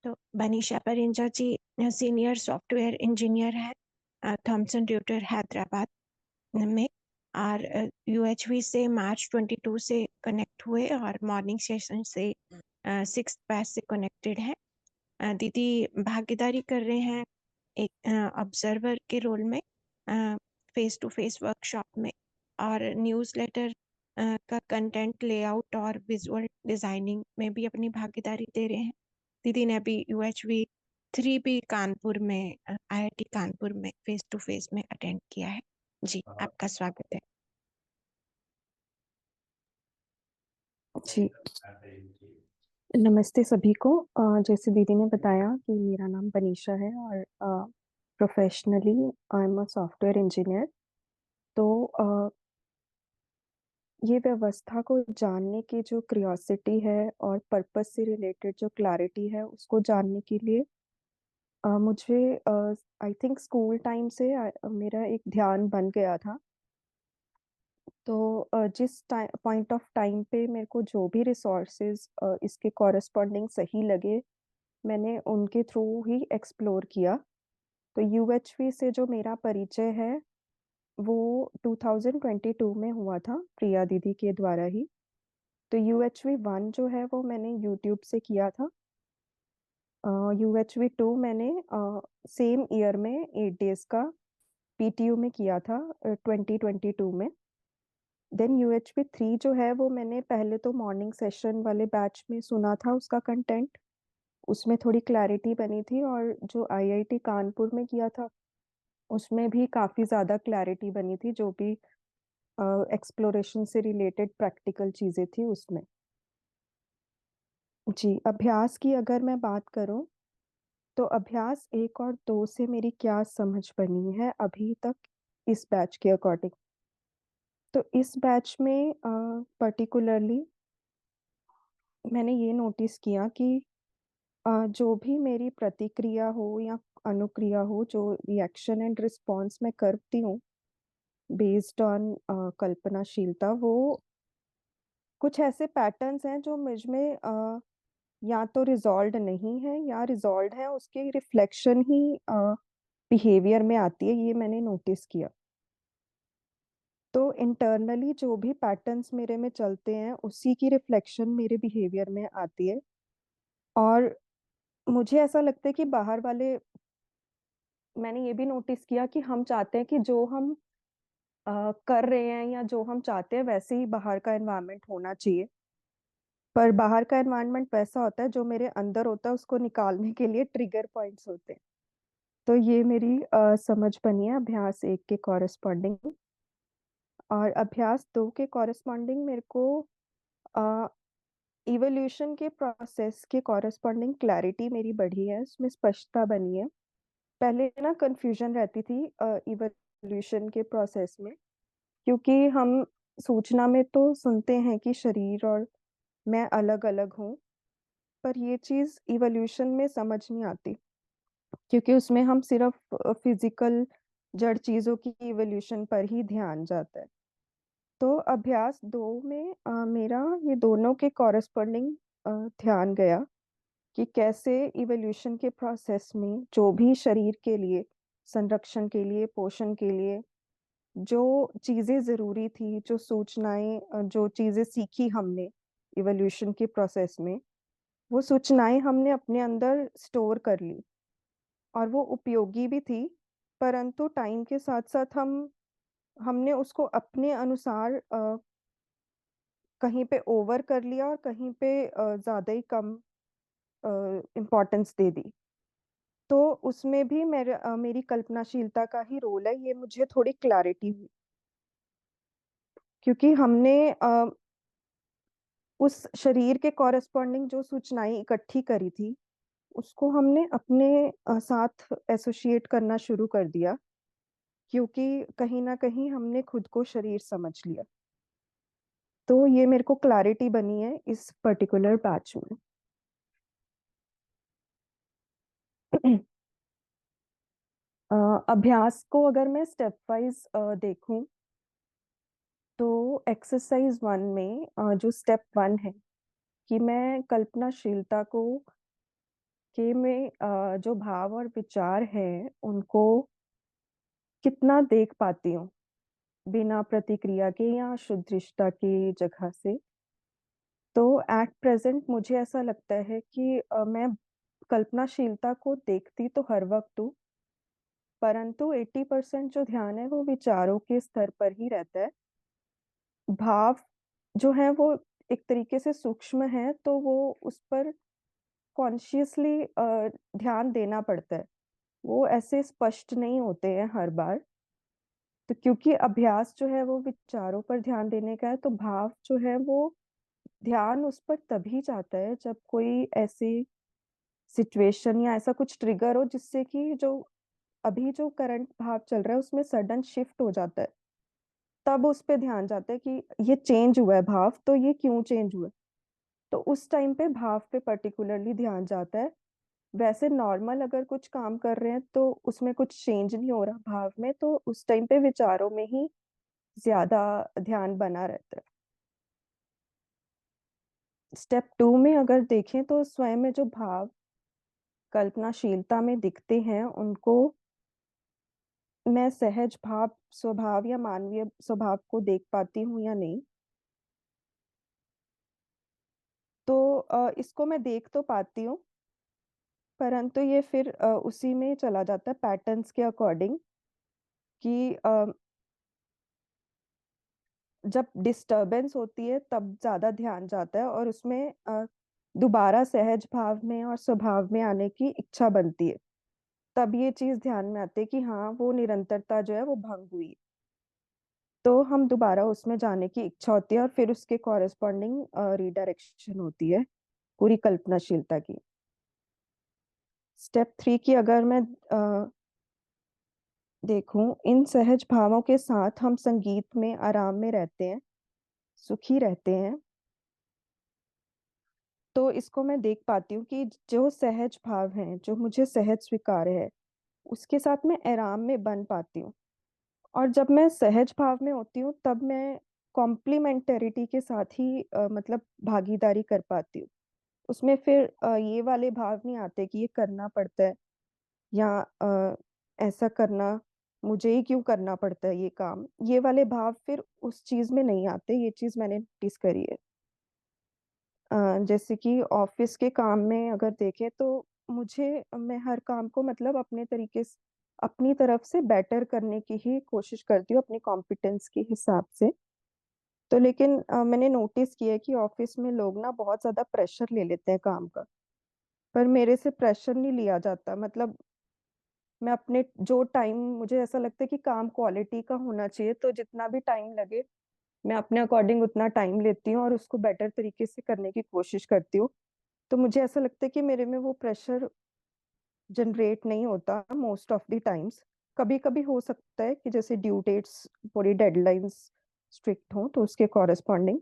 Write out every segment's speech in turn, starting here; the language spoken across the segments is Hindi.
तो बनीशा परिंजा जी सीनियर सॉफ्टवेयर इंजीनियर है थॉमसन ट्यूटर हैदराबाद में। और यूएचवी से मार्च 22 से कनेक्ट हुए और मॉर्निंग सेशन से 6th बैच से कनेक्टेड है। दीदी भागीदारी कर रहे हैं एक ऑब्जर्वर के रोल में फेस टू फेस वर्कशॉप में, और न्यूज़लेटर का कंटेंट लेआउट और विजुअल डिजाइनिंग में भी अपनी भागीदारी दे रहे हैं। दीदी ने अभी यूएचवी 3 भी कानपुर में आईआईटी कानपुर में फेस टू फेस में अटेंड किया है। जी आपका स्वागत है। जी नमस्ते सभी को। जैसे दीदी ने बताया कि मेरा नाम बनीशा है और professionally I am a software engineer. तो ये व्यवस्था को जानने की जो क्यूरियोसिटी है और पर्पस से रिलेटेड जो क्लैरिटी है उसको जानने के लिए मुझे आई थिंक स्कूल टाइम से मेरा एक ध्यान बन गया था। तो जिस पॉइंट ऑफ टाइम पे मेरे को जो भी रिसोर्सेज इसके कॉरेस्पॉन्डिंग सही लगे मैंने उनके थ्रू ही एक्सप्लोर किया। तो यूएचवी से जो मेरा परिचय है वो 2022 में हुआ था प्रिया दीदी के द्वारा ही। तो यूएचवी 1 जो है वो मैंने यूट्यूब से किया था। यूएचवी 2 मैंने सेम ईयर में 8 डेज का पीटीयू में किया था 2022 में। देन यूएचपी 3 जो है वो मैंने पहले तो मॉर्निंग सेशन वाले बैच में सुना था उसका कंटेंट, उसमें थोड़ी क्लैरिटी बनी थी, और जो आईआईटी कानपुर में किया था उसमें भी काफ़ी ज़्यादा क्लैरिटी बनी थी, जो भी एक्सप्लोरेशन से रिलेटेड प्रैक्टिकल चीज़ें थी उसमें। जी अभ्यास की अगर मैं बात करूं तो अभ्यास 1 और 2 से मेरी क्या समझ बनी है अभी तक इस बैच के अकॉर्डिंग। तो इस बैच में पर्टिकुलरली मैंने ये नोटिस किया कि जो भी मेरी प्रतिक्रिया हो या अनुक्रिया हो, जो रिएक्शन एंड रिस्पॉन्स मैं करती हूँ बेस्ड ऑन कल्पनाशीलता, वो कुछ ऐसे पैटर्न्स हैं जो मुझ में या तो रिजॉल्व नहीं है या रिजॉल्व है, उसके रिफ्लेक्शन ही बिहेवियर में आती है, ये मैंने नोटिस किया। तो इंटरनली जो भी पैटर्न्स मेरे में चलते हैं उसी की रिफ्लेक्शन मेरे बिहेवियर में आती है। और मुझे ऐसा लगता है कि बाहर वाले, मैंने ये भी नोटिस किया कि हम चाहते हैं कि जो हम कर रहे हैं या जो हम चाहते हैं वैसे ही बाहर का एनवायरनमेंट होना चाहिए, पर बाहर का एनवायरनमेंट वैसा होता है जो मेरे अंदर होता है उसको निकालने के लिए ट्रिगर पॉइंट्स होते हैं। तो ये मेरी समझ बनी है अभ्यास 1 के कॉरेस्पॉन्डिंग। और अभ्यास 2 के कॉरेस्पॉन्डिंग मेरे को इवोल्यूशन के प्रोसेस के कॉरेस्पॉन्डिंग क्लैरिटी मेरी बढ़ी है, उसमें स्पष्टता बनी है। पहले ना कंफ्यूजन रहती थी इवोल्यूशन के प्रोसेस में, क्योंकि हम सूचना में तो सुनते हैं कि शरीर और मैं अलग अलग हूँ, पर ये चीज इवोल्यूशन में समझ नहीं आती, क्योंकि उसमें हम सिर्फ फिजिकल जड़ चीजों की इवोल्यूशन पर ही ध्यान जाता है। तो अभ्यास 2 में मेरा ये दोनों के कॉरेस्पॉन्डिंग ध्यान गया कि कैसे इवोल्यूशन के प्रोसेस में जो भी शरीर के लिए, संरक्षण के लिए, पोषण के लिए जो चीजें जरूरी थी, जो सूचनाएं, जो चीजें सीखी हमने इवोल्यूशन के प्रोसेस में, वो सूचनाएं हमने अपने अंदर स्टोर कर ली और वो उपयोगी भी थी। परंतु टाइम के साथ साथ हमने उसको अपने अनुसार कहीं पे ओवर कर लिया और कहीं पे ज्यादा ही कम इम्पोर्टेंस दे दी। तो उसमें भी मेरी कल्पनाशीलता का ही रोल है, ये मुझे थोड़ी क्लैरिटी हुई, क्योंकि हमने उस शरीर के कॉरेस्पॉन्डिंग जो सूचनाएं इकट्ठी करी थी उसको हमने अपने साथ एसोसिएट करना शुरू कर दिया, क्योंकि कहीं ना कहीं हमने खुद को शरीर समझ लिया। तो ये मेरे को क्लैरिटी बनी है इस पर्टिकुलर बैच में। अभ्यास को अगर मैं स्टेप वाइज देखूं तो एक्सरसाइज 1 में जो स्टेप 1 है कि मैं कल्पनाशीलता को कि मैं जो भाव और विचार हैं, उनको कितना देख पाती हूँ, बिना प्रतिक्रिया के या शुद्धृष्टा की जगह से। तो एट प्रेज़ेंट मुझे ऐसा लगता है कि मैं कल्पनाशीलता को देखती तो हर वक़्त हूँ, परंतु 80% जो ध्यान है, वो विचारों के स्तर पर ही रहता है। भाव जो हैं, वो एक तरीके से सूक्ष्म हैं, तो वो उस पर कॉन्शियसली ध्यान देना पड़ता है। वो ऐसे स्पष्ट नहीं होते हैं हर बार। तो क्योंकि अभ्यास जो है वो विचारों पर ध्यान देने का है, तो भाव जो है वो ध्यान उस पर तभी जाता है जब कोई ऐसी सिचुएशन या ऐसा कुछ ट्रिगर हो जिससे कि जो अभी जो करंट भाव चल रहा है उसमें सडन शिफ्ट हो जाता है। तब उस पे ध्यान जाता है कि ये चेंज हुआ है भाव, तो ये क्यों चेंज हुआ है? तो उस टाइम पे भाव पे पर्टिकुलरली ध्यान जाता है। वैसे नॉर्मल अगर कुछ काम कर रहे हैं तो उसमें कुछ चेंज नहीं हो रहा भाव में, तो उस टाइम पे विचारों में ही ज़्यादा ध्यान बना रहता है। स्टेप 2 में अगर देखें तो स्वयं में जो भाव कल्पनाशीलता में दिखते हैं, उनको मैं सहज भाव स्वभाव या मानवीय स्वभाव को देख पाती हूँ या नहीं। तो इसको मैं देख तो पाती हूँ, परंतु ये फिर उसी में चला जाता है पैटर्न्स के अकॉर्डिंग कि जब डिस्टर्बेंस होती है तब ज़्यादा ध्यान जाता है और उसमें दोबारा सहज भाव में और स्वभाव में आने की इच्छा बनती है। तब ये चीज़ ध्यान में आती है कि हाँ, वो निरंतरता जो है वो भंग हुई है। तो हम दोबारा उसमें जाने की इच्छा होती है और फिर उसके कॉरेस्पॉन्डिंग रीडायरेक्शन होती है पूरी कल्पनाशीलता की। स्टेप 3 की अगर मैं देखूँ, इन सहज भावों के साथ हम संगीत में आराम में रहते हैं, सुखी रहते हैं। तो इसको मैं देख पाती हूँ कि जो सहज भाव हैं, जो मुझे सहज स्वीकार्य है, उसके साथ मैं आराम में बन पाती हूँ। और जब मैं सहज भाव में होती हूँ, तब मैं कॉम्प्लीमेंटरिटी के साथ ही मतलब भागीदारी कर पाती हूँ। उसमें फिर ये वाले भाव नहीं आते कि ये करना पड़ता है या ऐसा करना मुझे ही क्यों करना पड़ता है ये काम। ये वाले भाव फिर उस चीज़ में नहीं आते, ये चीज़ मैंने नोटिस करी है। जैसे कि ऑफ़िस के काम में अगर देखें तो मैं हर काम को मतलब अपने तरीके से अपनी तरफ से बेटर करने की ही कोशिश करती हूँ अपनी कॉम्पिटेंस के हिसाब से। तो लेकिन मैंने नोटिस किया है कि ऑफ़िस में लोग ना बहुत ज़्यादा प्रेशर ले लेते हैं काम का, पर मेरे से प्रेशर नहीं लिया जाता। मतलब मैं अपने जो टाइम मुझे ऐसा लगता है कि काम क्वालिटी का होना चाहिए, तो जितना भी टाइम लगे, मैं अपने अकॉर्डिंग उतना टाइम लेती हूँ और उसको बेटर तरीके से करने की कोशिश करती हूँ। तो मुझे ऐसा लगता है कि मेरे में वो प्रेशर जनरेट नहीं होता मोस्ट ऑफ द टाइम्स। कभी-कभी हो सकता है कि जैसे ड्यू डेट्स पूरी डेडलाइन्स स्ट्रिक्ट हों तो उसके कॉरेस्पॉन्डिंग।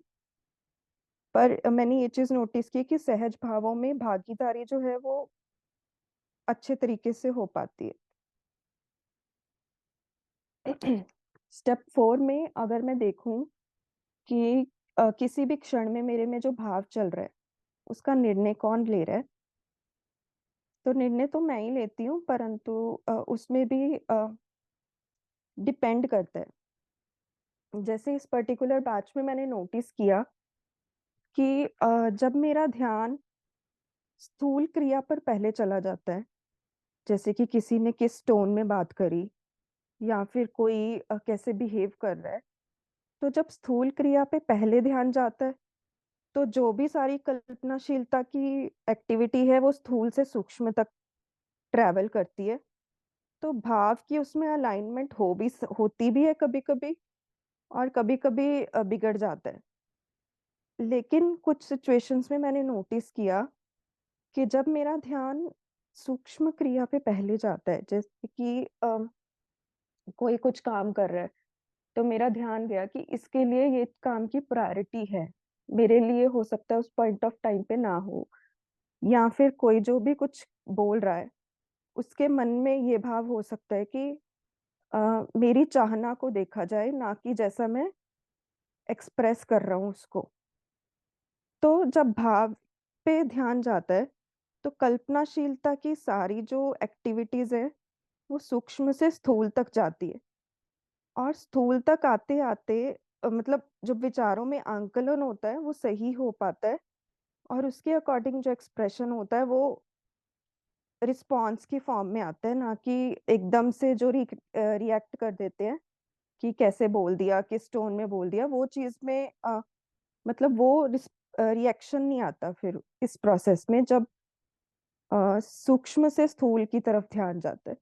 पर मैंने ये चीज़ नोटिस की कि सहज भावों में भागीदारी जो है वो अच्छे तरीके से हो पाती है। स्टेप 4 में अगर मैं देखूँ कि किसी भी क्षण में मेरे में जो भाव चल रहा है, उसका निर्णय कौन ले रहा है? तो निर्णय तो मैं ही लेती हूँ, परंतु उसमें भी डिपेंड करता है। जैसे इस पर्टिकुलर बैच में मैंने नोटिस किया कि जब मेरा ध्यान स्थूल क्रिया पर पहले चला जाता है, जैसे कि किसी ने किस टोन में बात करी या फिर कोई कैसे बिहेव कर रहा है, तो जब स्थूल क्रिया पे पहले ध्यान जाता है, तो जो भी सारी कल्पनाशीलता की एक्टिविटी है, वो स्थूल से सूक्ष्म तक ट्रैवल करती है। तो भाव की उसमें अलाइनमेंट होती भी है कभी-कभी और कभी-कभी बिगड़ जाता है। लेकिन कुछ सिचुएशंस में मैंने नोटिस किया कि जब मेरा ध्यान सूक्ष्म क्रिया पे पहले जाता है, जैसे कि कोई कुछ काम कर रहा है, तो मेरा ध्यान गया कि इसके लिए ये काम की प्रायोरिटी है। मेरे लिए हो सकता है उस पॉइंट ऑफ टाइम पे ना हो, या फिर कोई जो भी कुछ बोल रहा है, उसके मन में ये भाव हो सकता है कि मेरी चाहना को देखा जाए, ना कि जैसा मैं एक्सप्रेस कर रहा हूँ उसको। तो जब भाव पे ध्यान जाता है, तो कल्पनाशीलता की सारी जो एक्टिविटीज़ है, वो सूक्ष्म से स्थूल तक जाती है और स्थूल तक आते-आते मतलब जो विचारों में आंकलन होता है, वो सही हो पाता है और उसके अकॉर्डिंग जो एक्सप्रेशन होता है, वो रिस्पॉन्स की फॉर्म में आता है, ना कि एकदम से जो रिएक्ट कर देते हैं कि कैसे बोल दिया, किस टोन में बोल दिया, वो चीज़ में मतलब वो रिएक्शन नहीं आता फिर इस प्रोसेस में जब सूक्ष्म से स्थूल की तरफ ध्यान जाता है।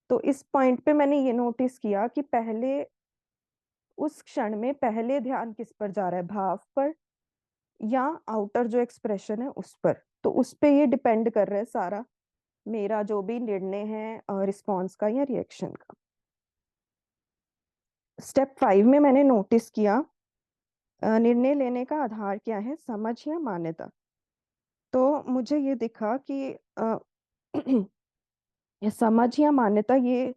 तो इस पॉइंट पे मैंने ये नोटिस किया कि पहले उस क्षण में पहले ध्यान किस पर जा रहा है, भाव पर या आउटर जो एक्सप्रेशन है उस पर। तो उस पे ये डिपेंड कर रहा है सारा मेरा जो भी निर्णय है रिस्पॉन्स का या रिएक्शन का। स्टेप 5 में मैंने नोटिस किया निर्णय लेने का आधार क्या है, समझ या मान्यता। तो मुझे ये दिखा कि ये समझ या मान्यता ये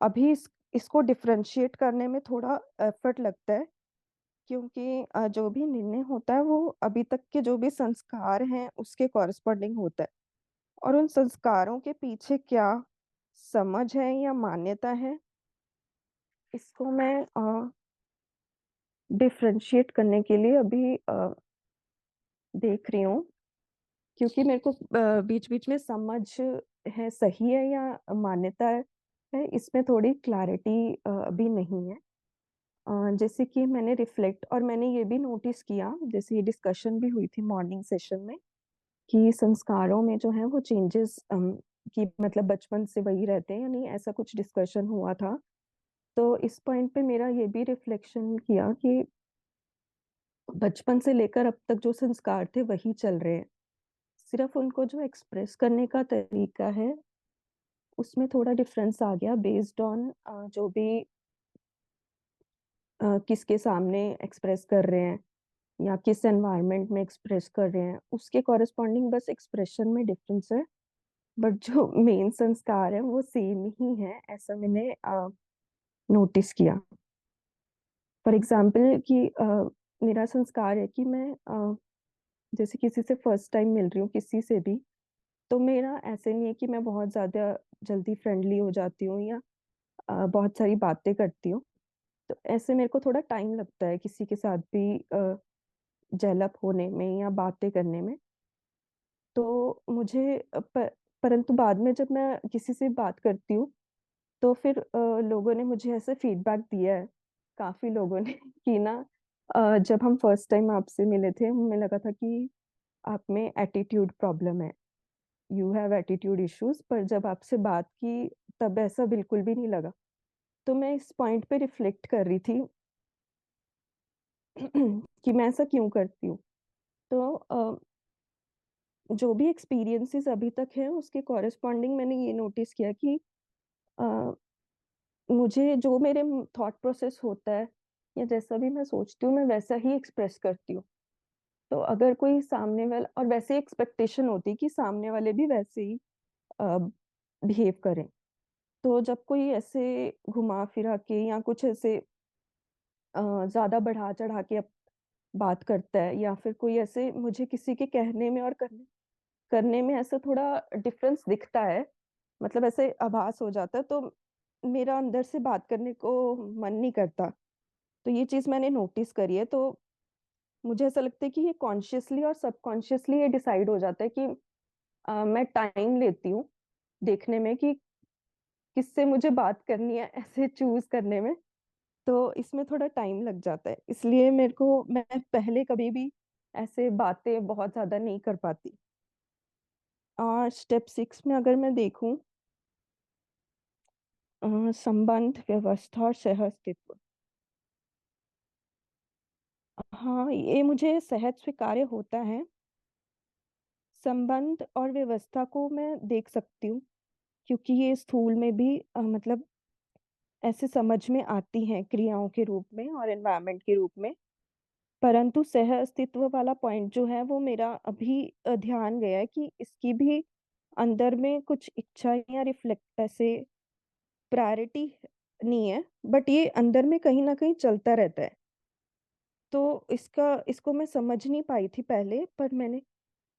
अभी इसको डिफरेंशिएट करने में थोड़ा एफर्ट लगता है क्योंकि जो भी निर्णय होता है वो अभी तक के जो भी संस्कार हैं उसके कॉरस्पॉन्डिंग होता है और उन संस्कारों के पीछे क्या समझ है या मान्यता है, इसको मैं डिफरेंशिएट करने के लिए अभी देख रही हूँ क्योंकि मेरे को बीच-बीच में समझ है सही है या मान्यता है, इसमें थोड़ी क्लैरिटी अभी नहीं है। जैसे कि मैंने रिफ्लेक्ट और मैंने ये भी नोटिस किया, जैसे ये डिस्कशन भी हुई थी मॉर्निंग सेशन में, कि संस्कारों में जो है वो चेंजेस कि मतलब बचपन से वही रहते हैं या नहीं, ऐसा कुछ डिस्कशन हुआ था। तो इस पॉइंट पे मेरा ये भी रिफ्लेक्शन किया कि बचपन से लेकर अब तक जो संस्कार थे वही चल रहे हैं। सिर्फ उनको जो एक्सप्रेस करने का तरीका है, उसमें थोड़ा डिफरेंस आ गया बेस्ड ऑन जो भी किसके सामने एक्सप्रेस कर रहे हैं या किस एनवायरनमेंट में एक्सप्रेस कर रहे हैं, उसके कॉरेस्पॉन्डिंग बस एक्सप्रेशन में डिफरेंस है। बट जो मेन संस्कार है वो सेम ही है, ऐसा मैंने नोटिस किया। फॉर एग्जाम्पल कि मेरा संस्कार है कि मैं जैसे किसी से फर्स्ट टाइम मिल रही हूँ किसी से भी, तो मेरा ऐसे नहीं है कि मैं बहुत ज़्यादा जल्दी फ्रेंडली हो जाती हूँ या बहुत सारी बातें करती हूँ। तो ऐसे मेरे को थोड़ा टाइम लगता है किसी के साथ भी जेल अप होने में या बातें करने में। तो मुझे परंतु बाद में जब मैं किसी से बात करती हूँ, तो फिर लोगों ने मुझे ऐसे फीडबैक दिया है, काफ़ी लोगों ने कि ना जब हम फर्स्ट टाइम आपसे मिले थे, हमें लगा था कि आप में एटीट्यूड प्रॉब्लम है, यू हैव एटीट्यूड इश्यूज़, पर जब आपसे बात की, तब ऐसा बिल्कुल भी नहीं लगा। तो मैं इस पॉइंट पे रिफ्लेक्ट कर रही थी कि मैं ऐसा क्यों करती हूँ? तो जो भी एक्सपीरियंसेस अभी तक हैं, उसके कॉरेस्पॉन्डिंग मैंने ये नोटिस किया कि अ, मुझे जो मेरे थॉट प्रोसेस होता है या जैसा भी मैं सोचती हूँ, मैं वैसा ही एक्सप्रेस करती हूँ। तो अगर कोई सामने वाला और वैसे एक्सपेक्टेशन होती है कि सामने वाले भी वैसे ही अ, बिहेव करें। तो जब कोई ऐसे घुमा-फिरा के या कुछ ऐसे ज़्यादा बढ़ा-चढ़ा के बात करता है या फिर कोई ऐसे मुझे किसी के कहने में और करने करने में ऐसा थोड़ा डिफरेंस दिखता है, मतलब ऐसे आभास हो जाता है, तो मेरा अंदर से बात करने को मन नहीं करता। तो ये चीज़ मैंने नोटिस करी है, तो मुझे ऐसा लगता है कि ये कॉन्शियसली और सबकॉन्शियसली ये डिसाइड हो जाता है कि मैं टाइम लेती हूँ देखने में कि किससे मुझे बात करनी है ऐसे चूज़ करने में, तो इसमें थोड़ा टाइम लग जाता है। इसलिए मैं पहले कभी भी ऐसे बातें बहुत ज़्यादा नहीं कर पाती। और स्टेप 6 में अगर मैं देखूँ संबंध, व्यवस्था और सह-अस्तित्व। हाँ, ये मुझे सहज स्वीकार्य होता है। संबंध और व्यवस्था को मैं देख सकती हूँ, क्योंकि ये स्थूल में भी मतलब ऐसे समझ में आती हैं क्रियाओं के रूप में और एनवायरनमेंट के रूप में। परंतु सह-अस्तित्व वाला पॉइंट जो है वो मेरा अभी ध्यान गया है कि इसकी भी अंदर में कुछ इच्छा या रिफ्लेक्ट ऐसे प्रायोरिटी नहीं है, बट ये अंदर में कहीं न कहीं चलता रहता है। तो इसको मैं समझ नहीं पाई थी पहले, पर मैंने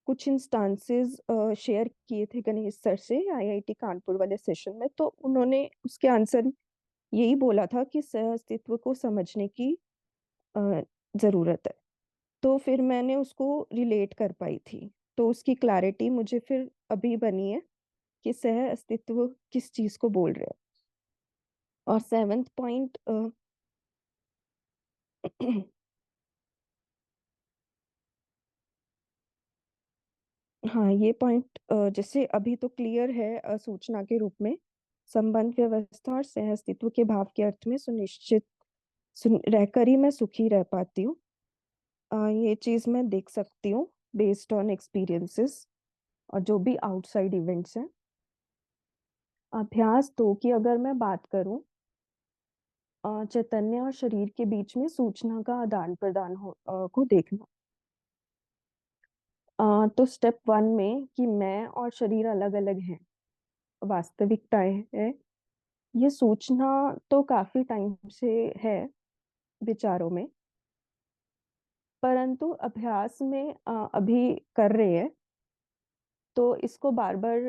कुछ इंस्टांसेस शेयर किए थे गणेश सर से आईआईटी कानपुर वाले सेशन में, तो उन्होंने उसके आंसर यही बोला था कि सह अस्तित्व को समझने की अ, जरूरत है। तो फिर मैंने उसको रिलेट कर पाई थी, तो उसकी क्लैरिटी मुझे फिर अभी बनी है कि सह अस्तित्व किस चीज को बोल रहे हैं। और सेवेंथ पॉइंट, हाँ ये पॉइंट जैसे अभी तो क्लियर है, सूचना के रूप में संबंध व्यवस्था और सह अस्तित्व के भाव के अर्थ में सुनिश्चित रहकर ही मैं सुखी रह पाती हूँ। ये चीज मैं देख सकती हूँ बेस्ड ऑन एक्सपीरियंसेस और जो भी आउटसाइड इवेंट्स हैं। अभ्यास 2 की अगर मैं बात करूं, चैतन्य और शरीर के बीच में सूचना का आदान प्रदान को देखना। तो स्टेप 1 में कि मैं और शरीर अलग अलग हैं, वास्तविकताएं है, ये सूचना तो काफी टाइम से है विचारों में, परंतु अभ्यास में अभी कर रहे हैं, तो इसको बार बार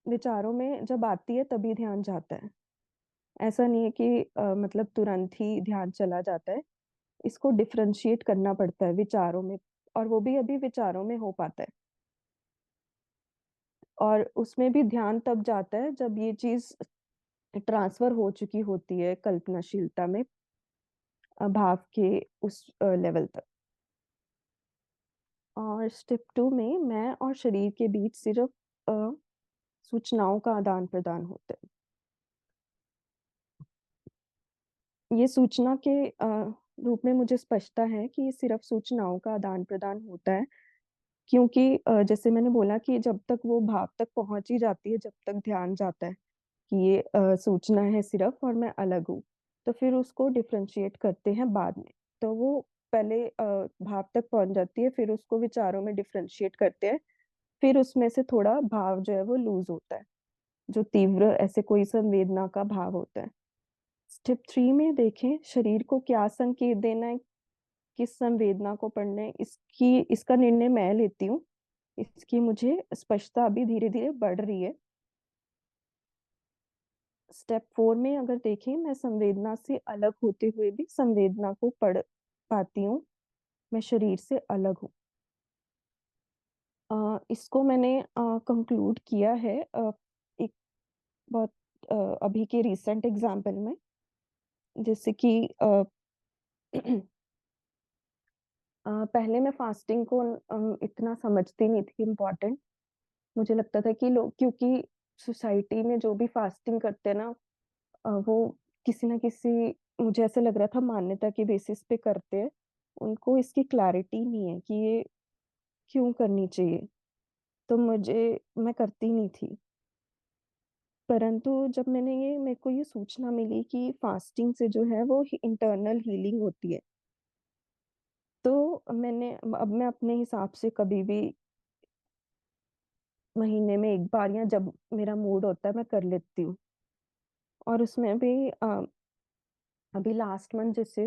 विचारों में जब आती है तभी ध्यान जाता है। ऐसा नहीं है कि मतलब तुरंत ही ध्यान चला जाता है, इसको डिफरेंशिएट करना पड़ता है विचारों में, और वो भी अभी विचारों में हो पाता है। और उसमें भी ध्यान तब जाता है जब ये चीज ट्रांसफर हो चुकी होती है कल्पनाशीलता में, भाव के उस लेवल तक। और स्टेप 2 में मैं और शरीर के बीच सिर्फ सूचनाओं का आदान प्रदान होता है। ये सूचना के रूप में मुझे स्पष्टता है कि ये सिर्फ सूचनाओं का आदान प्रदान होता है, क्योंकि जैसे मैंने बोला कि जब तक वो भाव तक पहुंच ही जाती है, जब तक ध्यान जाता है कि ये सूचना है सिर्फ और मैं अलग हूँ, तो फिर उसको डिफरेंशिएट करते हैं बाद में। तो वो पहले भाव तक पहुंच जाती है, फिर उसको विचारों में डिफरेंशिएट करते हैं, फिर उसमें से थोड़ा भाव जो है वो लूज होता है, जो तीव्र ऐसे कोई संवेदना का भाव होता है। स्टेप 3 में देखें शरीर को क्या संकेत देना है, किस संवेदना को पढ़ना है, इसका निर्णय मैं लेती हूँ। इसकी मुझे स्पष्टता अभी धीरे धीरे बढ़ रही है। स्टेप 4 में अगर देखें, मैं संवेदना से अलग होते हुए भी संवेदना को पढ़ पाती हूँ, मैं शरीर से अलग हूँ। इसको मैंने कंक्लूड किया है एक बहुत अभी के रिसेंट एग्जाम्पल में, जैसे कि पहले मैं फास्टिंग को इतना समझती नहीं थी इम्पोर्टेंट। मुझे लगता था कि लोग, क्योंकि सोसाइटी में जो भी फास्टिंग करते हैं ना, वो किसी ना किसी, मुझे ऐसा लग रहा था मान्यता के बेसिस पे करते हैं, उनको इसकी क्लैरिटी नहीं है कि ये क्यों करनी चाहिए, तो मैं करती नहीं थी। परंतु जब मेरे को ये सूचना मिली कि फास्टिंग से जो है वो इंटरनल हीलिंग होती है, तो अब मैं अपने हिसाब से कभी भी महीने में एक बार या जब मेरा मूड होता है मैं कर लेती हूँ। और उसमें भी अभी लास्ट मंथ जैसे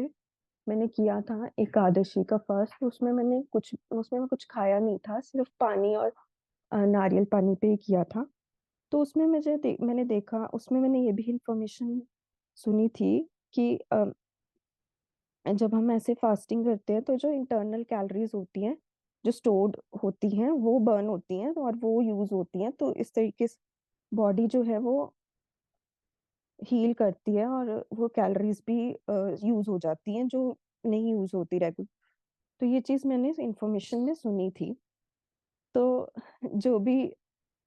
मैंने किया था एकादशी का फर्स्ट, उसमें मैं कुछ खाया नहीं था, सिर्फ पानी और नारियल पानी पे ही किया था। तो उसमें मैंने देखा, उसमें मैंने ये भी इंफॉर्मेशन सुनी थी कि जब हम ऐसे फास्टिंग करते हैं तो जो इंटरनल कैलोरीज होती हैं, जो स्टोर्ड होती हैं, वो बर्न होती हैं और वो यूज होती हैं, तो इस तरीके से बॉडी जो है वो हील करती है और वो कैलोरीज भी यूज हो जाती हैं जो नहीं यूज होती रेगुलर। तो ये चीज मैंने इंफॉर्मेशन में सुनी थी। तो जो भी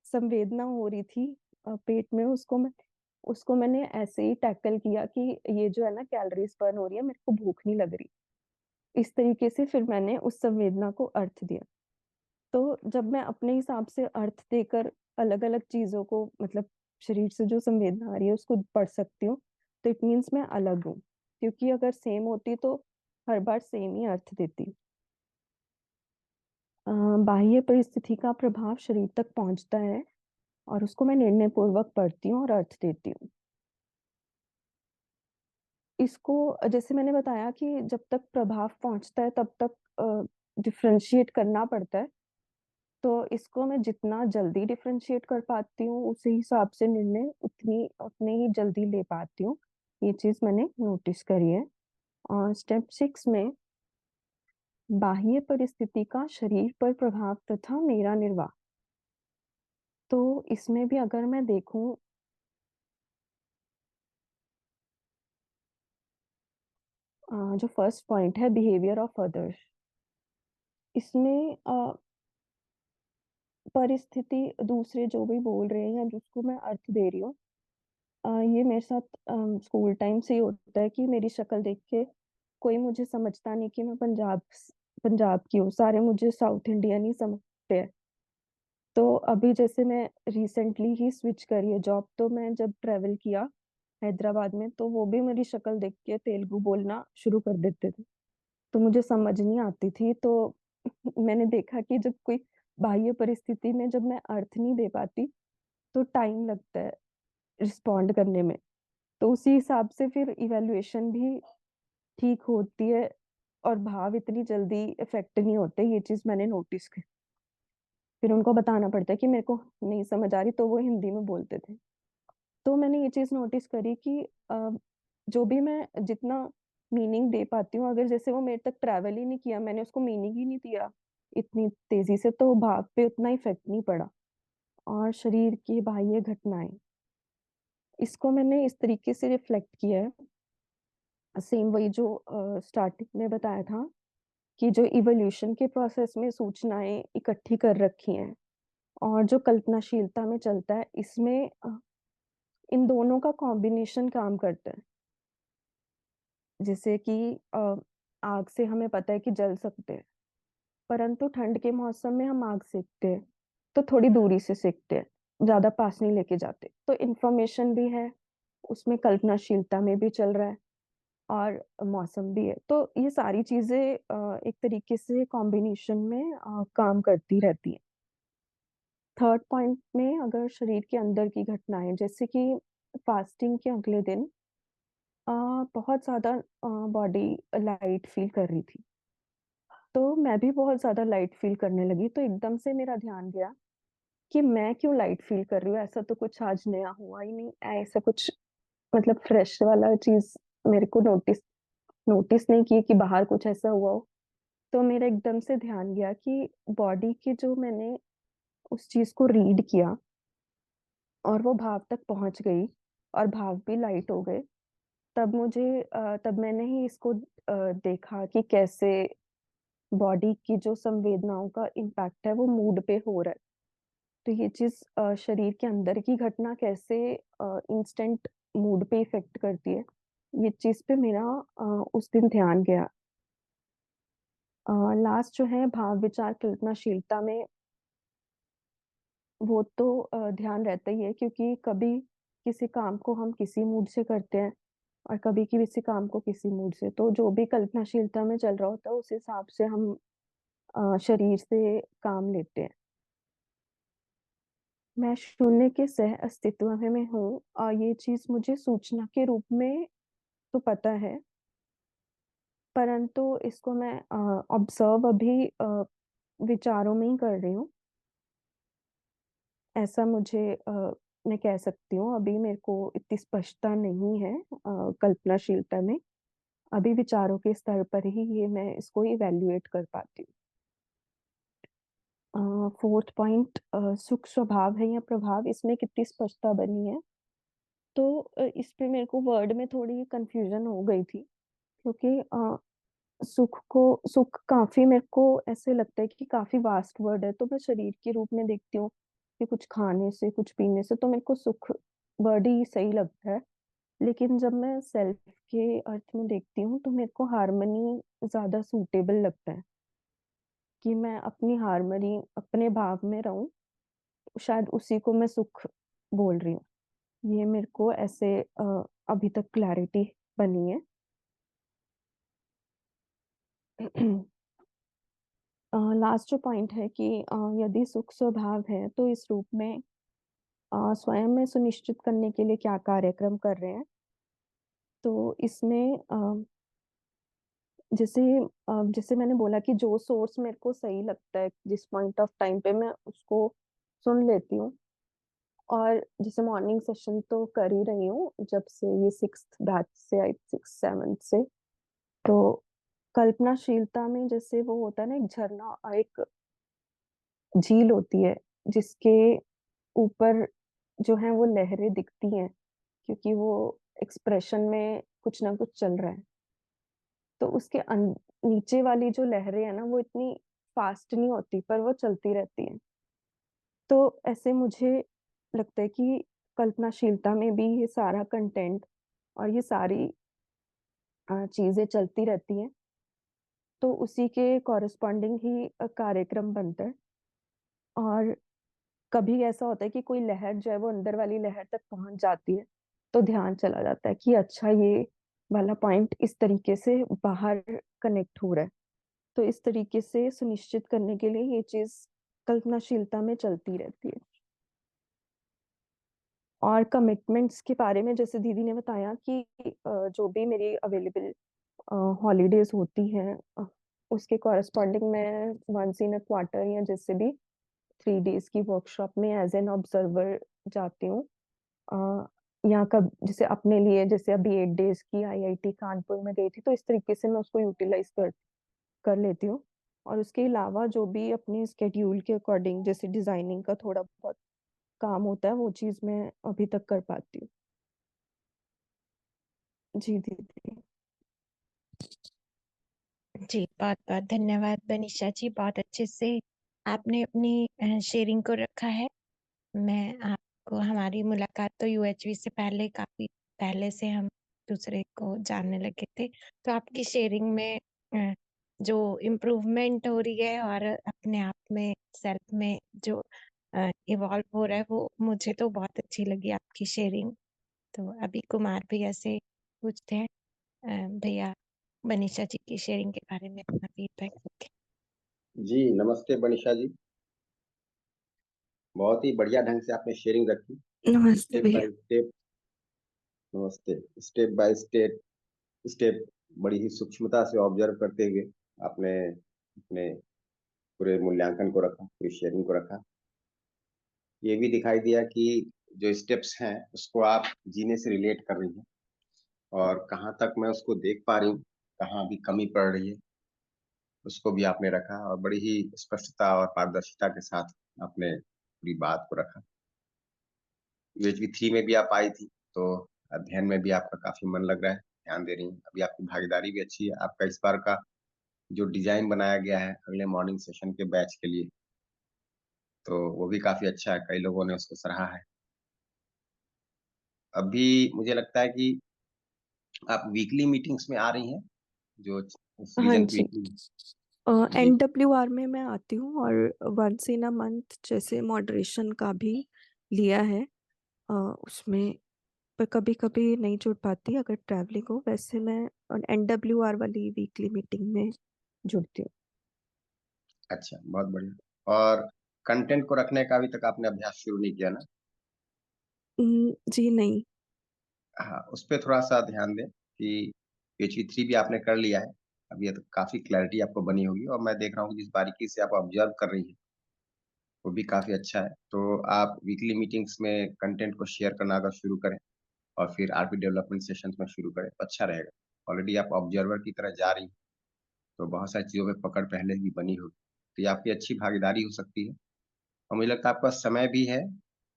संवेदना हो रही थी पेट में, उसको मैंने ऐसे ही टैकल किया कि ये जो है ना कैलोरीज बर्न हो रही है, मेरे को भूख नहीं लग रही। इस तरीके से फिर मैंने उस संवेदना को अर्थ दिया। तो जब मैं अपने हिसाब से अर्थ देकर अलग अलग चीजों को, मतलब शरीर से जो संवेदना आ रही है उसको पढ़ सकती हूँ, तो इट मीन्स मैं अलग हूँ, क्योंकि अगर सेम होती तो हर बार सेम ही अर्थ देती। बाह्य परिस्थिति का प्रभाव शरीर तक पहुंचता है और उसको मैं निर्णय पूर्वक पढ़ती हूँ और अर्थ देती हूँ। इसको जैसे मैंने बताया कि जब तक प्रभाव पहुंचता है तब तक डिफरेंशिएट करना पड़ता है। तो इसको मैं जितना जल्दी डिफरेंशिएट कर पाती हूँ उसी हिसाब से निर्णय उतने ही जल्दी ले पाती हूँ। ये चीज मैंने नोटिस करी है। और स्टेप 6 में बाह्य परिस्थिति का शरीर पर प्रभाव तथा मेरा निर्वाह। तो इसमें भी अगर मैं देखूं, जो फर्स्ट पॉइंट है बिहेवियर ऑफ अदर्स, इसमें परिस्थिति दूसरे जो भी बोल रहे हैं या जिसको मैं अर्थ दे रही हूँ, ये मेरे साथ स्कूल टाइम से ही होता है कि मेरी शक्ल देख के कोई मुझे समझता नहीं कि मैं पंजाब की हूँ, सारे मुझे साउथ इंडियन ही समझते हैं। तो अभी जैसे मैं रिसेंटली ही स्विच करी है जॉब, तो मैं जब ट्रेवल किया हैदराबाद में, तो वो भी मेरी शक्ल देख के तेलुगु बोलना शुरू कर देते थे, तो मुझे समझ नहीं आती थी। तो मैंने देखा कि जब कोई बाह्य परिस्थिति में जब मैं अर्थ नहीं दे पाती तो टाइम लगता है रिस्पॉन्ड करने में, तो उसी हिसाब से फिर इवैल्यूएशन भी ठीक होती है और भाव इतनी जल्दी इफेक्ट नहीं होते। ये चीज मैंने नोटिस की। फिर उनको बताना पड़ता है कि मेरे को नहीं समझ आ रही, तो वो हिंदी में बोलते थे। तो मैंने ये चीज नोटिस करी कि जो भी मैं जितना मीनिंग दे पाती हूँ, अगर जैसे वो मेरे तक ट्रैवल ही नहीं किया, मैंने उसको मीनिंग ही नहीं दिया इतनी तेजी से, तो भाव पे उतना इफेक्ट नहीं पड़ा। और शरीर की बाह्य घटनाएं, इसको मैंने इस तरीके से रिफ्लेक्ट किया है, सेम वही जो स्टार्टिंग में बताया था कि जो इवोल्यूशन के प्रोसेस में सूचनाएं इकट्ठी कर रखी हैं और जो कल्पनाशीलता में चलता है, इसमें इन दोनों का कॉम्बिनेशन काम करता है। जैसे कि आग से हमें पता है कि जल सकते हैं, परंतु ठंड के मौसम में हम आग सेकते हैं तो थोड़ी दूरी से सेकते हैं, ज्यादा पास नहीं लेके जाते। तो इंफॉर्मेशन भी है उसमें, कल्पनाशीलता में भी चल रहा है और मौसम भी है। तो ये सारी चीजें एक तरीके से कॉम्बिनेशन में काम करती रहती है। थर्ड पॉइंट में अगर शरीर के अंदर की घटनाएं, जैसे कि फास्टिंग के अगले दिन अ, बहुत ज्यादा बॉडी लाइट फील कर रही थी, तो मैं भी बहुत ज्यादा लाइट फील करने लगी। तो एकदम से मेरा ध्यान गया कि मैं क्यों लाइट फील कर रही हूँ, ऐसा तो कुछ आज नया हुआ ही नहीं, ऐसा कुछ मतलब फ्रेश वाला चीज मेरे को नोटिस नहीं की कि बाहर कुछ ऐसा हुआ हो। तो मेरा एकदम से ध्यान गया कि बॉडी के जो मैंने उस चीज को रीड किया और वो भाव तक पहुंच गई और भाव भी लाइट हो गए, तब मैंने ही इसको देखा कि कैसे बॉडी की जो संवेदनाओं का इम्पैक्ट है वो मूड पे हो रहा है। तो ये चीज शरीर के अंदर की घटना कैसे इंस्टेंट मूड पे इफेक्ट करती है, ये चीज पे मेरा उस दिन ध्यान गया। लास्ट जो है भाव विचार कल्पनाशीलता में, वो तो ध्यान रहता ही है, क्योंकि कभी किसी काम को हम किसी मूड से करते हैं और कभी किसी काम को किसी मूड से, तो जो भी कल्पनाशीलता में चल रहा होता है उस हिसाब से हम शरीर से काम लेते हैं। मैं शून्य के सह अस्तित्व में हूँ, और ये चीज मुझे सूचना के रूप में तो पता है, परंतु इसको मैं ऑब्जर्व अभी विचारों में ही कर रही हूँ, ऐसा मुझे मैं कह सकती हूँ। अभी मेरे को इतनी स्पष्टता नहीं है कल्पनाशीलता में, अभी विचारों के स्तर पर ही ये मैं इसको इवेल्युएट कर पाती हूँ। फोर्थ पॉइंट, सुख स्वभाव है या प्रभाव, इसमें कितनी स्पष्टता बनी है। तो इस पे मेरे को वर्ड में थोड़ी कंफ्यूजन हो गई थी, क्योंकि सुख काफी मेरे को ऐसे लगता है कि काफी वास्ट वर्ड है, तो मैं शरीर के रूप में देखती हूँ कि कुछ खाने से कुछ पीने से, तो मेरे को सुख वर्ड ही सही लगता है। लेकिन जब मैं सेल्फ के अर्थ में देखती हूँ तो मेरे को हार्मनी ज्यादा सूटेबल लगता है, कि मैं अपनी हार्मनी अपने भाव में रहूं, शायद उसी को मैं सुख बोल रही हूँ। ये मेरे को ऐसे अभी तक क्लैरिटी बनी है। लास्ट जो पॉइंट है कि यदि सुख स्वभाव है तो इस रूप में स्वयं में सुनिश्चित करने के लिए क्या कार्यक्रम कर रहे हैं। तो इसमें जैसे जैसे मैंने बोला कि जो सोर्स मेरे को सही लगता है जिस पॉइंट ऑफ टाइम पे मैं उसको सुन लेती हूँ। और जैसे मॉर्निंग सेशन तो कर ही रही हूँ जब से ये 6th बैच से आई, 6th 7th से। तो कल्पनाशीलता में जैसे वो होता है ना, एक झरना, एक झील होती है जिसके ऊपर जो है वो लहरें दिखती हैं, क्योंकि वो एक्सप्रेशन में कुछ ना कुछ चल रहा है। तो उसके नीचे वाली जो लहरें है ना, वो इतनी फास्ट नहीं होती पर वो चलती रहती है। तो ऐसे मुझे लगता है कि कल्पनाशीलता में भी ये सारा कंटेंट और ये सारी चीजें चलती रहती हैं। तो उसी के कॉरेस्पॉन्डिंग ही कार्यक्रम बनता है। और कभी ऐसा होता है कि कोई लहर जो है वो अंदर वाली लहर तक पहुंच जाती है, तो ध्यान चला जाता है कि अच्छा ये वाला पॉइंट इस तरीके से बाहर कनेक्ट हो रहा है। तो इस तरीके से सुनिश्चित करने के लिए ये चीज कल्पनाशीलता में चलती रहती है। और कमिटमेंट्स के बारे में जैसे दीदी ने बताया कि जो भी मेरी अवेलेबल हॉलीडेज होती हैं, उसके कॉरेस्पॉन्डिंग मैं वंस इन अ क्वार्टर या जैसे भी 3 days की वर्कशॉप में एज एन ऑब्जर्वर जाती हूँ। यहाँ कब जैसे अपने लिए, जैसे अभी 8 days की आईआईटी कानपुर में गई थी, तो इस तरीके से मैं उसको यूटिलाइज कर कर लेती हूँ। और उसके अलावा जो भी अपने स्केड्यूल के अकॉर्डिंग जैसे डिजाइनिंग का थोड़ा बहुत काम होता है, वो चीज मैं अभी तक कर पाती हूँ। जी दीदी। जी, बहुत बहुत धन्यवाद बनीशा जी, बहुत अच्छे से आपने अपनी शेयरिंग को रखा है। मैं आपको, हमारी मुलाकात तो यूएचवी से पहले, काफी पहले से हम दूसरे को जानने लगे थे। तो आपकी शेयरिंग में जो इम्प्रूवमेंट हो रही है और अपने आप में, सेल्फ में जो इवॉल्व हो रहा है, वो मुझे तो बहुत अच्छी लगी आपकी शेयरिंग। तो अभी कुमार भैया से पूछते हैं। भैया, मनीषा जी की शेयरिंग के बारे में अपना फीडबैक। जी नमस्ते बनिशा जी। बहुत ही बढ़िया ढंग से आपने शेयरिंग रखी। नमस्ते स्टेप भैया। By step. नमस्ते। स्टेप बाय स्टेप स्टेप बड़ी ही सूक्ष्मता से ऑब्जर्व करते हुए आपने अपने पूरे मूल्यांकन को रखा, पूरी शेयरिंग को रखा। ये भी दिखाई दिया कि जो स्टेप्स हैं उसको आप जीने से रिलेट कर रही हैं, और कहाँ तक मैं उसको देख पा रही हूँ, कहाँ अभी कमी पड़ रही है, उसको भी आपने रखा। और बड़ी ही स्पष्टता और पारदर्शिता के साथ आपने पूरी बात को रखा। यूएचवी 3 में भी आप आई थी, तो अध्ययन में भी आपका काफी मन लग रहा है, ध्यान दे रही हैं। अभी आपकी भागीदारी भी अच्छी है। आपका इस बार का जो डिजाइन बनाया गया है अगले मॉर्निंग सेशन के बैच के लिए, तो वो भी काफी अच्छा है, कई लोगों ने उसको सराहा है। अभी मुझे लगता है कि आप वीकली मीटिंग्स में आ रही हैं, जो हाँ विजन जी। क्विकली। जी। NWR में मैं आती हूँ और वंस इन अ मंथ जैसे मॉडरेशन का भी लिया है। उसमें पर कभी कभी नहीं जुड़ पाती अगर ट्रैवलिंग हो, वैसे मैं NWR वाली वीकली मीटिंग में जुड़ती हूँ। अच्छा, बहुत बढ़िया। और कंटेंट को रखने का अभी तक आपने अभ्यास शुरू नहीं किया ना? जी नहीं। हाँ, उस पर थोड़ा सा ध्यान दें कि PHP 3 भी आपने कर लिया है। अब ये तो काफी क्लैरिटी आपको बनी होगी, और मैं देख रहा हूँ कि जिस बारीकी से आप ऑब्जर्व कर रही हैं वो भी काफी अच्छा है। तो आप वीकली मीटिंग्स में कंटेंट को शेयर करना अगर शुरू करें, और फिर आरपी डेवलपमेंट सेशंस में शुरू करें, तो अच्छा रहेगा। ऑलरेडी आप ऑब्जर्वर की तरह जा रही हैं, तो बहुत सारी चीजों में पकड़ पहले ही बनी होगी, तो ये आपकी अच्छी भागीदारी हो सकती है। और मुझे लगता है आपका समय भी है,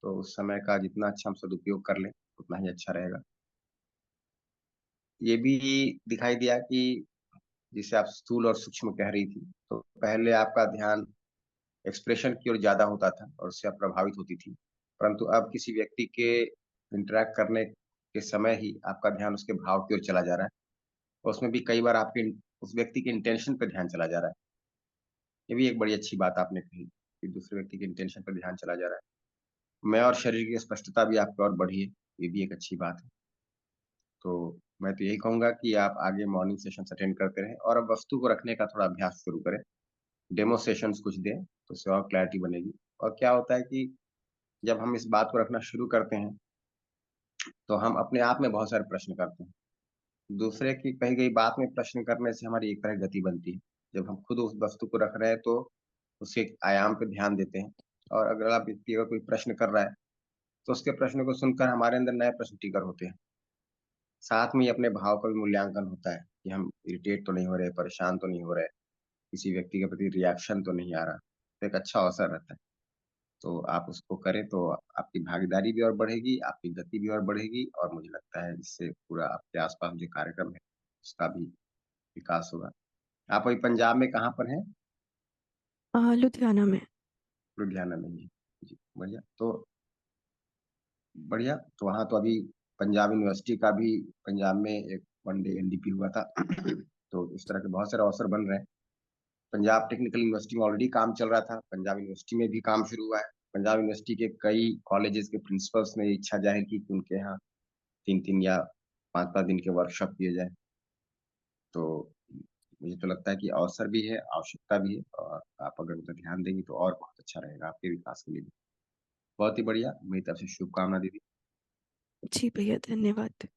तो उस समय का जितना अच्छा हम सदुपयोग कर लें उतना ही अच्छा रहेगा। ये भी दिखाई दिया कि जिसे आप स्थूल और सूक्ष्म कह रही थी, तो पहले आपका ध्यान एक्सप्रेशन की ओर ज्यादा होता था और उससे आप प्रभावित होती थी। परंतु अब किसी व्यक्ति के इंटरेक्ट करने के समय ही आपका ध्यान उसके भाव की ओर चला जा रहा है, और उसमें भी कई बार आपके उस व्यक्ति के इंटेंशन पर ध्यान चला जा रहा है। ये भी एक बड़ी अच्छी बात आपने कही कि दूसरे व्यक्ति के इंटेंशन पर ध्यान चला जा रहा है। मैं और शरीर की स्पष्टता भी आपकी और बढ़ी है, ये भी एक अच्छी बात है। तो मैं तो यही कहूंगा कि आप आगे मॉर्निंग सेशन अटेंड करते रहें, और अब वस्तु को रखने का थोड़ा अभ्यास शुरू करें। डेमो सेशंस कुछ दें, तो उससे और क्लैरिटी बनेगी। और क्या होता है कि जब हम इस बात को रखना शुरू करते हैं, तो हम अपने आप में बहुत सारे प्रश्न करते हैं दूसरे की कही गई बात में प्रश्न करने से हमारी एक तरह गति बनती है। जब हम खुद उस वस्तु को रख रहे हैं तो उसके एक आयाम पे ध्यान देते हैं, और अगला व्यक्ति अगर कोई प्रश्न कर रहा है तो उसके प्रश्न को सुनकर हमारे अंदर नए प्रश्न ट्रिगर होते हैं। साथ में ही अपने भाव का भी मूल्यांकन होता है कि हम इरिटेट तो नहीं हो रहे, परेशान तो नहीं हो रहे, किसी व्यक्ति के प्रति रिएक्शन तो नहीं आ रहा। तो एक अच्छा अवसर रहता है। तो आप उसको करें तो आपकी भागीदारी भी और बढ़ेगी, आपकी गति भी और बढ़ेगी, और मुझे लगता है इससे पूरा आपके आस-पास जो कार्यक्रम है, उसका भी विकास होगा। आप अभी पंजाब में कहाँ पर हैं? लुधियाना में। लुधियाना में ही। जी, बढ़िया। तो बढ़िया, तो वहाँ तो अभी पंजाब यूनिवर्सिटी का भी पंजाब में एक वन डे एनडीपी हुआ था। तो इस तरह के बहुत सारे अवसर बन रहे हैं। पंजाब टेक्निकल यूनिवर्सिटी में ऑलरेडी काम चल रहा था, पंजाब यूनिवर्सिटी में भी काम शुरू हुआ है। पंजाब यूनिवर्सिटी के कई कॉलेजेस के प्रिंसिपल्स ने इच्छा जाहिर की कि उनके यहाँ 3-3 या 5-5 दिन के वर्कशॉप किए जाएँ। तो मुझे तो लगता है कि अवसर भी है, आवश्यकता भी है, और आप अगर उस पर ध्यान देंगी तो और बहुत अच्छा रहेगा आपके विकास के लिए भी। बहुत ही बढ़िया, मेरी तरफ से शुभकामना दीदी। जी भैया, धन्यवाद।